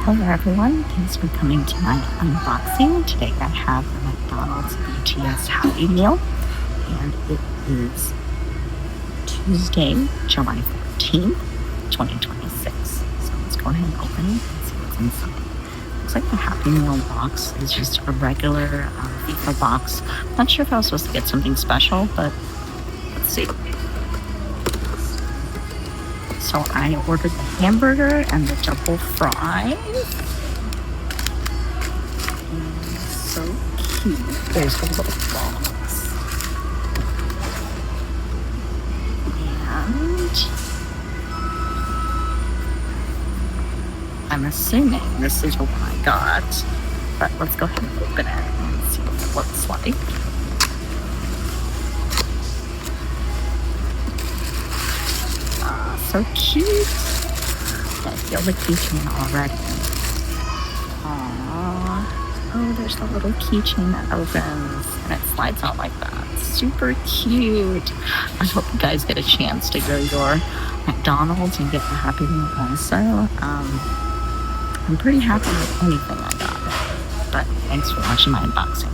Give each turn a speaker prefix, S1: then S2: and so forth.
S1: Hello everyone, thanks for coming to my unboxing. Today I have the McDonald's BTS Happy Meal, and it is Tuesday, July 14th, 2026. So let's go ahead and open it and see what's inside. Looks like the Happy Meal box is just a regular FIFA box. Not sure if I was supposed to get something special, but let's see. So I ordered the hamburger and the double fries. So cute. There's the little box. And I'm assuming this is what I got. But let's go ahead and open it and see what it looks like. So cute. I feel the keychain already. Aww. Oh, there's a little keychain that opens and it slides out like that. Super cute. I hope you guys get a chance to go to your McDonald's and get the Happy Meal also. I'm pretty happy with anything I got. But thanks for watching my unboxing.